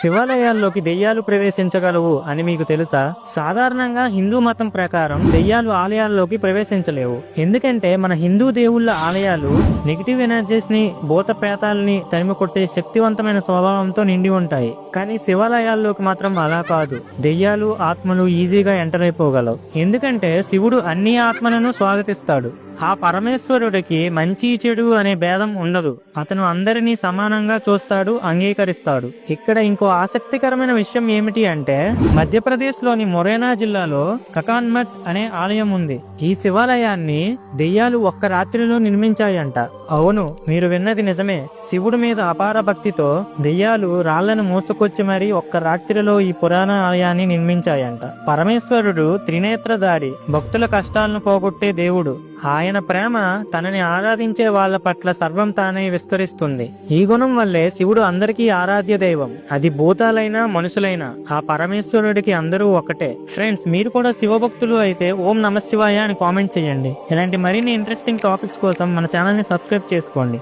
శివాలయాల్లోకి దెయ్యాలు ప్రవేశించగలవు అని మీకు తెలుసా? సాధారణంగా హిందూ మతం ప్రకారం దెయ్యాలు ఆలయాల్లోకి ప్రవేశించలేవు. ఎందుకంటే మన హిందూ దేవుళ్ళ ఆలయాలు నెగిటివ్ ఎనర్జీస్ ని, భూత ప్రేతాలని తరిమి కొట్టే శక్తివంతమైన స్వభావంతో నిండి ఉంటాయి. కానీ శివాలయాల్లోకి మాత్రం అలా కాదు. దెయ్యాలు, ఆత్మలు ఈజీగా ఎంటర్ అయిపోగలవు. ఎందుకంటే శివుడు అన్ని ఆత్మలను స్వాగతిస్తాడు. ఆ పరమేశ్వరుడికి మంచి చెడు అనే భేదం ఉండదు. అతను అందరినీ సమానంగా చూస్తాడు, అంగీకరిస్తాడు. ఇక్కడ ఇంకో ఆసక్తికరమైన విషయం ఏమిటి అంటే మధ్యప్రదేశ్ లోని మొరేనా జిల్లాలో కకాన్మట్ అనే ఆలయం ఉంది. ఈ శివాలయాన్ని దెయ్యాలు ఒక్క రాత్రిలో నిర్మించాయంట. అవును, మీరు విన్నది నిజమే. శివుడి మీద అపార భక్తితో దెయ్యాలు రాళ్లను మోసుకొచ్చి మరీ ఒక్క రాత్రిలో ఈ పురాణ ఆలయాన్ని నిర్మించాయంట. పరమేశ్వరుడు త్రినేత్రధారి, భక్తుల కష్టాలను పోగొట్టే దేవుడు. ఆయన ప్రేమ తనని ఆరాధించే వాళ్ళ పట్ల సర్వం తానే విస్తరిస్తుంది. ఈ గుణం వల్లే శివుడు అందరికీ ఆరాధ్య దైవం. అది భూతాలైనా మనుషులైనా ఆ పరమేశ్వరుడికి అందరూ ఒకటే. ఫ్రెండ్స్, మీరు కూడా శివభక్తులు అయితే ఓం నమః శివాయ అని కామెంట్ చేయండి. ఇలాంటి మరిన్ని ఇంట్రెస్టింగ్ టాపిక్స్ కోసం మన ఛానల్ ని సబ్స్క్రైబ్ చేసుకోండి.